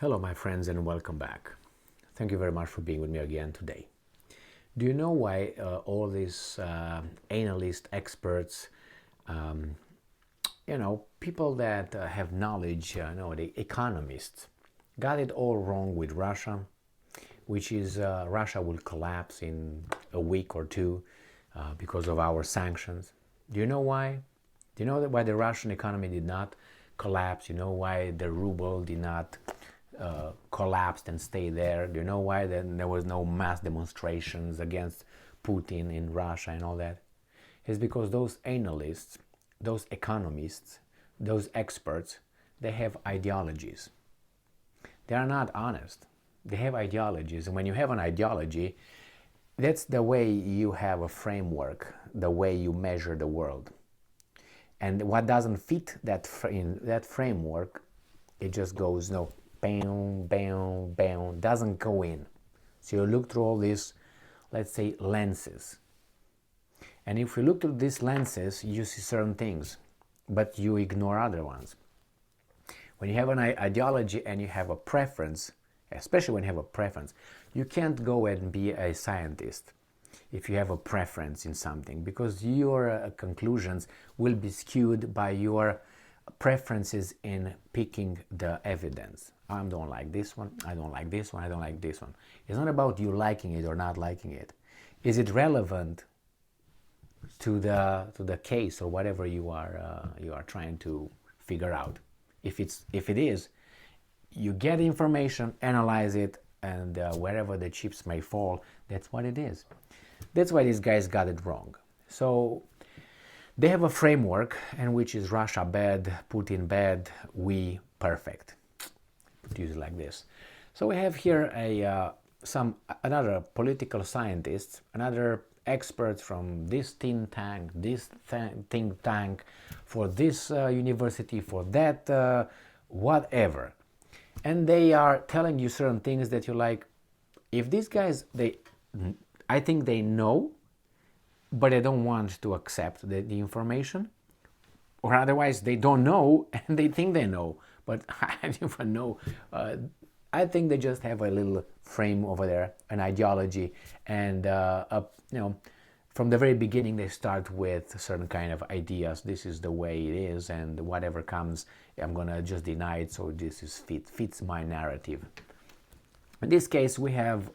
Hello, my friends, and welcome back. Thank you very much for being with me again today. Do you know why all these analysts, experts, people that have knowledge, the economists, got it all wrong with Russia, which is Russia will collapse in a week or two because of our sanctions? Do you know why? Do you know why the Russian economy did not collapse? You know why the ruble did not collapsed and stay there? Do you know why then there was no mass demonstrations against Putin in Russia and all that? It's because those analysts, those economists, those experts, they have ideologies. They are not honest. They have ideologies, and when you have an ideology, that's the way you have a framework, the way you measure the world. And what doesn't fit that framework, it just goes no, bam, bam, bam, doesn't go in. So you look through all these, let's say, lenses. And if you look through these lenses, you see certain things, but you ignore other ones. When you have an ideology and you have a preference, especially when you have a preference, you can't go and be a scientist if you have a preference in something, because your conclusions will be skewed by your preferences in picking the evidence. I don't like this one, I don't like this one, I don't like this one. It's not about you liking it or not liking it. Is it relevant to the case or whatever you are trying to figure out? If it is, you get information, analyze it, and wherever the chips may fall, that's what it is. That's why these guys got it wrong. So they have a framework, and which is Russia bad, Putin bad, we perfect. Put it like this. So we have here another political scientist, another expert from this think tank, for this university, for that whatever, and they are telling you certain things that you're like, if these guys, I think they know, but they don't want to accept the information, or otherwise they don't know and they think they know, but I don't even know. I think they just have a little frame over there, an ideology, and from the very beginning they start with certain kind of ideas. This is the way it is, and whatever comes, I'm gonna just deny it. So this is fits my narrative. In this case, we have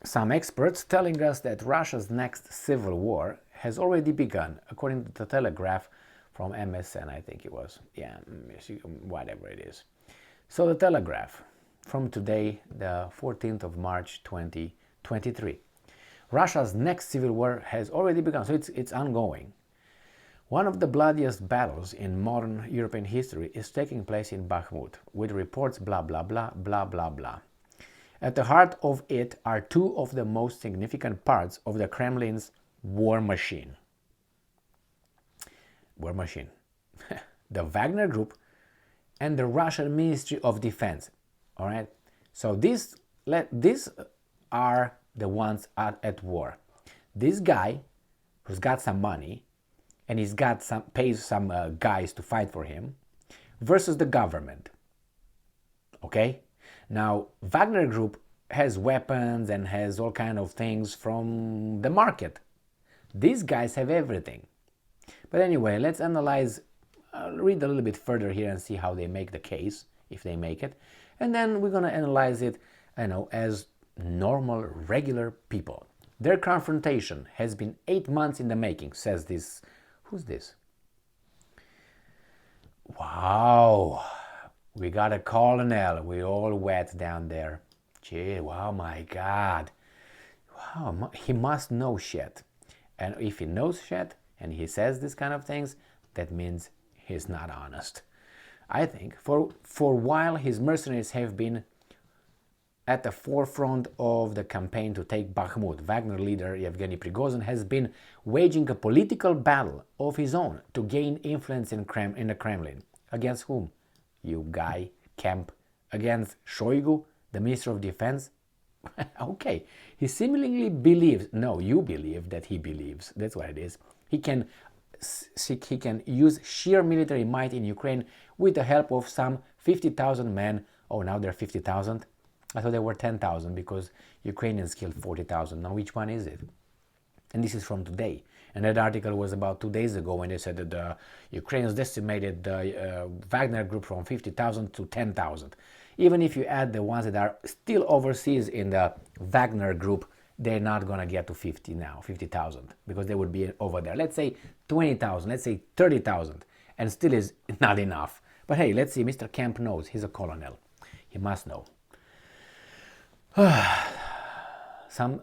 some experts telling us that Russia's next civil war has already begun, according to the Telegraph from MSN, I think it was. Yeah, whatever it is. So the Telegraph from today, the 14th of March 2023. Russia's next civil war has already begun, so it's ongoing. One of the bloodiest battles in modern European history is taking place in Bakhmut, with reports blah blah blah blah blah blah. At the heart of it are two of the most significant parts of the Kremlin's war machine. War machine. The Wagner Group and the Russian Ministry of Defense. All right? So these are the ones at war. This guy who's got some money and pays some guys to fight for him versus the government. Okay? Now, Wagner Group has weapons and has all kind of things from the market. These guys have everything. But anyway, let's analyze, read a little bit further here and see how they make the case, if they make it. And then we're going to analyze it, as normal, regular people. Their confrontation has been 8 months in the making, says this. Who's this? Wow. We got a colonel. We're all wet down there. Gee, wow, my God. Wow, he must know shit. And if he knows shit and he says this kind of things, that means he's not honest. I think for a while his mercenaries have been at the forefront of the campaign to take Bakhmut. Wagner leader Yevgeny Prigozhin has been waging a political battle of his own to gain influence in the Kremlin. Against whom? You guy, Kemp. Against Shoigu, the Minister of Defense? Okay, he seemingly believes, no, you believe that he believes, that's what it is. He can he can use sheer military might in Ukraine with the help of some 50,000 men. Oh, now they're 50,000? I thought they were 10,000 because Ukrainians killed 40,000. Now which one is it? And this is from today. And that article was about 2 days ago when they said that the Ukrainians decimated the Wagner group from 50,000 to 10,000. Even if you add the ones that are still overseas in the Wagner group, they're not going to get to 50,000, because they would be over there. Let's say 20,000, let's say 30,000, and still is not enough. But hey, let's see, Mr. Kemp knows. He's a colonel. He must know. Some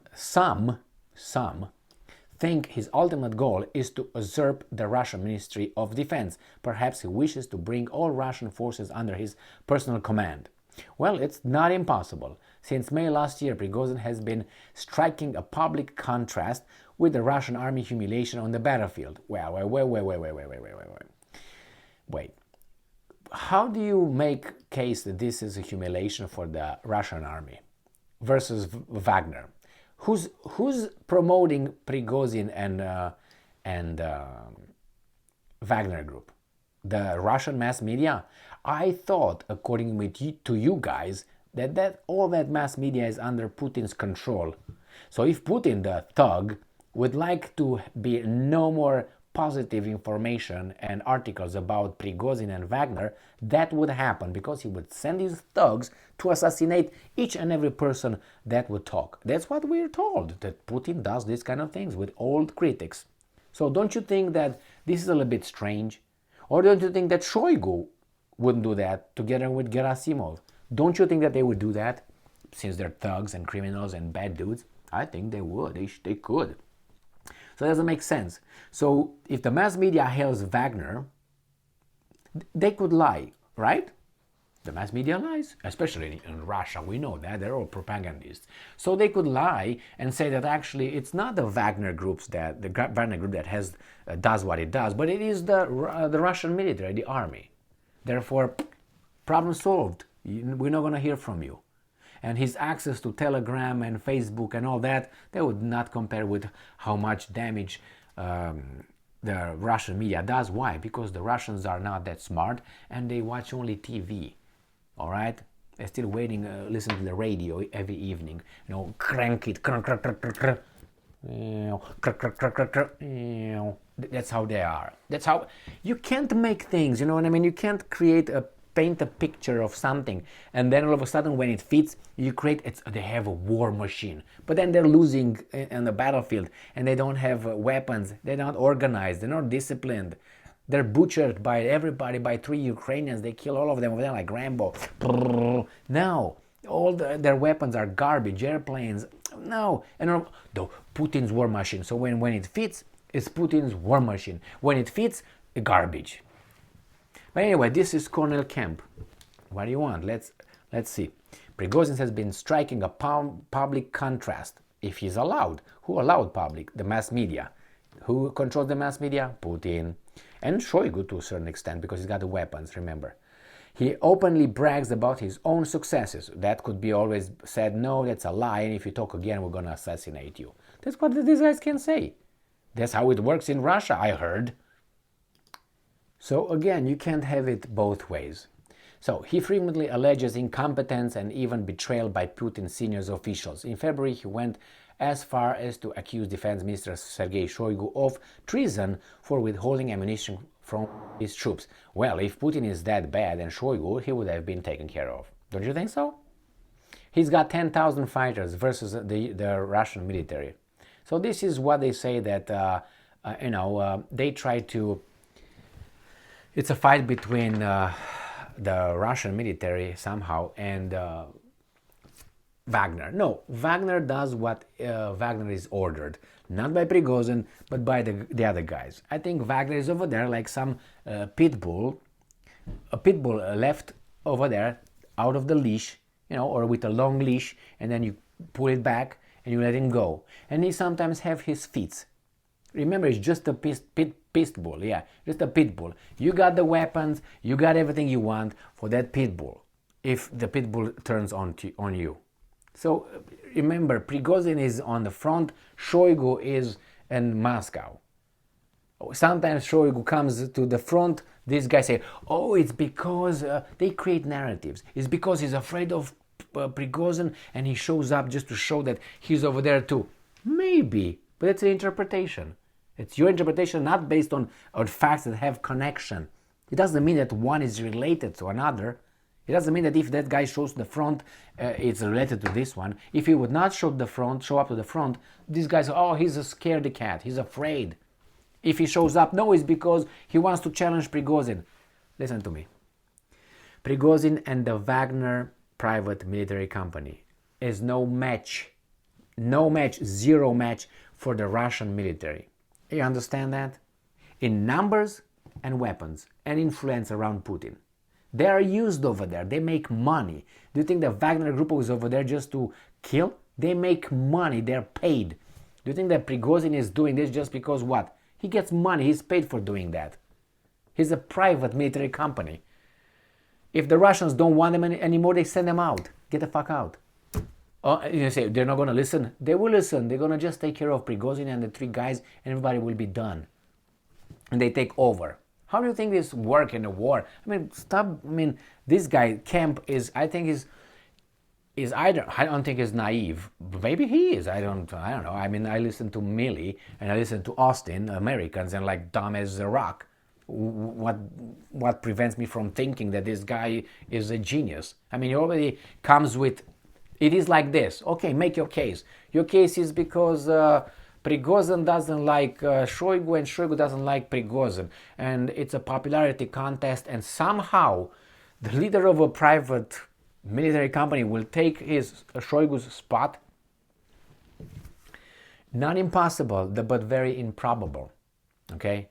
think his ultimate goal is to usurp the Russian Ministry of Defense. Perhaps he wishes to bring all Russian forces under his personal command. Well, it's not impossible. Since May last year, Prigozhin has been striking a public contrast with the Russian army humiliation on the battlefield. Well, wait. How do you make case that this is a humiliation for the Russian army versus Wagner? Who's promoting Prigozhin and Wagner group? The Russian mass media? I thought, according to you guys, that all that mass media is under Putin's control. So if Putin, the thug, would like to be no more positive information and articles about Prigozhin and Wagner, that would happen, because he would send his thugs to assassinate each and every person that would talk. That's what we're told, that Putin does these kind of things with old critics. So don't you think that this is a little bit strange? Or don't you think that Shoigu wouldn't do that together with Gerasimov? Don't you think that they would do that, since they're thugs and criminals and bad dudes? I think they would. They could. So it doesn't make sense. So if the mass media hails Wagner, they could lie, right? The mass media lies, especially in Russia. We know that. They're all propagandists. So they could lie and say that actually it's not the Wagner groups the Wagner group that does what it does, but it is the Russian military, the army. Therefore, problem solved. We're not going to hear from you. And his access to Telegram and Facebook and all that would not compare with how much damage the Russian media does. Why? Because the Russians are not that smart and they watch only TV. All right? They're still waiting, listen to the radio every evening. Crank it, crank. That's how they are. That's how you can't make things. You know what I mean? You can't paint a picture of something, and then all of a sudden when it fits, they have a war machine, but then they're losing in the battlefield, and they don't have weapons, they're not organized, they're not disciplined, they're butchered by everybody, by 3 Ukrainians, they kill all of them over there like Rambo. Now all their weapons are garbage, airplanes. No, and Putin's war machine. So when it fits, it's Putin's war machine. When it fits, garbage. But anyway, this is Colonel Kemp. What do you want? Let's see. Prigozhin has been striking a public contrast, if he's allowed. Who allowed public? The mass media. Who controls the mass media? Putin. And Shoigu to a certain extent, because he's got the weapons, remember. He openly brags about his own successes. That could be always said, no, that's a lie, and if you talk again, we're going to assassinate you. That's what these guys can say. That's how it works in Russia, I heard. So again, you can't have it both ways. So he frequently alleges incompetence and even betrayal by Putin's senior officials. In February, he went as far as to accuse Defense Minister Sergei Shoigu of treason for withholding ammunition from his troops. Well, if Putin is that bad and Shoigu, he would have been taken care of. Don't you think so? He's got 10,000 fighters versus the Russian military. So this is what they say that, they try to... It's a fight between the Russian military somehow and Wagner. No, Wagner does what Wagner is ordered. Not by Prigozhin, but by the other guys. I think Wagner is over there like some pit bull. A pit bull left over there out of the leash, or with a long leash, and then you pull it back and you let him go. And he sometimes have his feet. Remember, it's just a pit bull, just a pit bull. You got the weapons, you got everything you want for that pit bull, if the pit bull turns on you. So remember, Prigozhin is on the front, Shoigu is in Moscow. Sometimes Shoigu comes to the front. This guy say, "Oh, it's because they create narratives. It's because he's afraid of Prigozhin, and he shows up just to show that he's over there too." Maybe, but it's an interpretation. It's your interpretation, not based on facts that have connection. It doesn't mean that one is related to another. It doesn't mean that if that guy shows the front, it's related to this one. If he would not show up to the front, this guy's, oh, he's a scaredy cat. He's afraid. If he shows up, no, it's because he wants to challenge Prigozhin. Listen to me. Prigozhin and the Wagner private military company is no match, zero match for the Russian military. You understand that? In numbers and weapons and influence around Putin. They are used over there. They make money. Do you think the Wagner group is over there just to kill? They make money. They're paid. Do you think that Prigozhin is doing this just because what? He gets money. He's paid for doing that. He's a private military company. If the Russians don't want them anymore, they send them out. Get the fuck out. Oh, you say they're not going to listen? They will listen. They're going to just take care of Prigozhin and the three guys, and everybody will be done. And they take over. How do you think this work in a war? I mean, stop. I mean, this guy Kemp is. I think is either. I don't think he's naive. Maybe he is. I don't know. I mean, I listen to Milley and I listen to Austin, Americans, and like dumb as a rock. What prevents me from thinking that this guy is a genius? I mean, he already comes with. It is like this. Okay, make your case. Your case is because. Prigozhin doesn't like Shoigu, and Shoigu doesn't like Prigozhin, and it's a popularity contest, and somehow the leader of a private military company will take Shoigu's spot. Not impossible, but very improbable. Okay,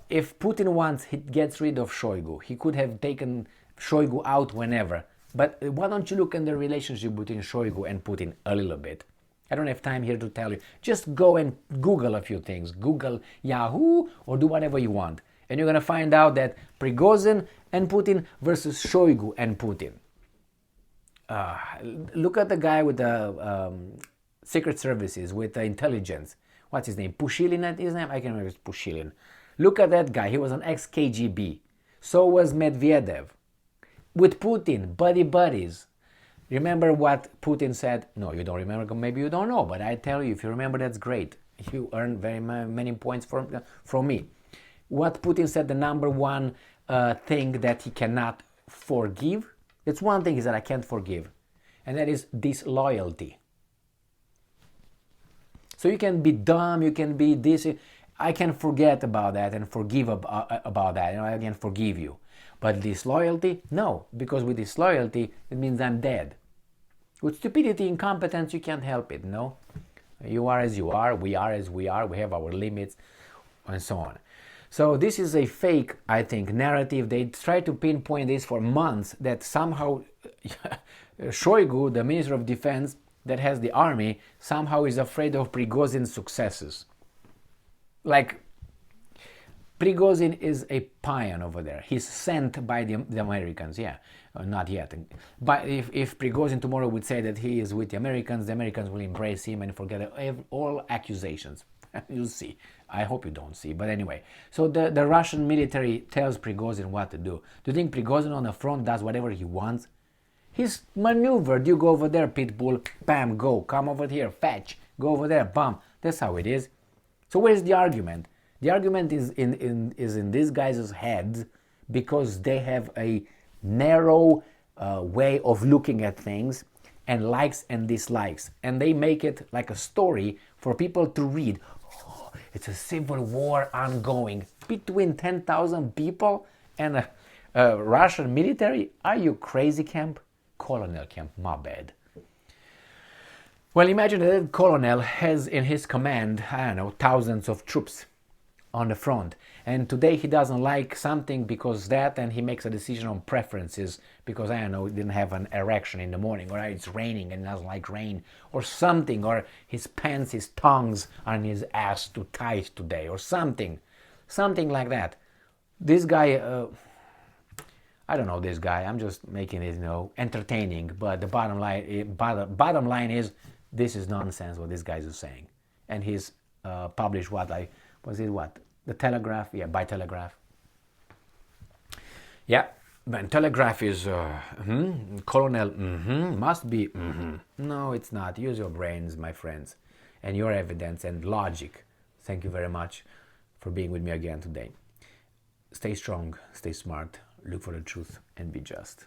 if Putin wants, he gets rid of Shoigu. He could have taken Shoigu out whenever. But why don't you look at the relationship between Shoigu and Putin a little bit? I don't have time here to tell you. Just go and Google a few things. Google Yahoo or do whatever you want. And you're going to find out that Prigozhin and Putin versus Shoigu and Putin. Look at the guy with the secret services, with the intelligence. What's his name? Pushilin, his name? I can't remember. It's Pushilin. Look at that guy. He was an ex-KGB. So was Medvedev. With Putin, buddies. Remember what Putin said? No, you don't remember. Maybe you don't know, but I tell you, if you remember, that's great. You earn very many points from me. What Putin said, the number one thing that he cannot forgive, it's one thing is that I can't forgive, and that is disloyalty. So you can be dumb, you can be this. I can forget about that and forgive about that, and I can forgive you. But disloyalty, no, because with disloyalty, it means I'm dead. With stupidity, incompetence, you can't help it, no? You are as you are, we are as we are, we have our limits, and so on. So this is a fake, I think, narrative. They try to pinpoint this for months, that somehow Shoigu, the Minister of Defense that has the army, somehow is afraid of Prigozhin's successes. Like, Prigozhin is a pawn over there. He's sent by the Americans, yeah. Not yet. But if Prigozhin tomorrow would say that he is with the Americans will embrace him and forget all accusations. You'll see. I hope you don't see. But anyway, so the Russian military tells Prigozhin what to do. Do you think Prigozhin on the front does whatever he wants? He's maneuvered. You go over there, Pitbull, bam, go. Come over here, fetch. Go over there, bam. That's how it is. So where's the argument? The argument is in these guys' heads, because they have a narrow way of looking at things, and likes and dislikes, and they make it like a story for people to read. Oh, it's a civil war ongoing between 10,000 people and a Russian military. Are you crazy, Kemp? Colonel Kemp, my bad. Well, imagine that a colonel has in his command, I don't know, thousands of troops on the front, and today he doesn't like something because that, and he makes a decision on preferences because, I don't know, he didn't have an erection in the morning, or it's raining and he doesn't like rain, or something, or his pants, his tongues are in his ass too tight today, or something like that. This guy, I don't know this guy, I'm just making it, entertaining, but the bottom line is, this is nonsense what this guy is saying. And he's published The telegraph, yeah, by telegraph. Yeah, but telegraph is colonel. Must be. No, it's not. Use your brains, my friends, and your evidence and logic. Thank you very much for being with me again today. Stay strong, stay smart, look for the truth, and be just.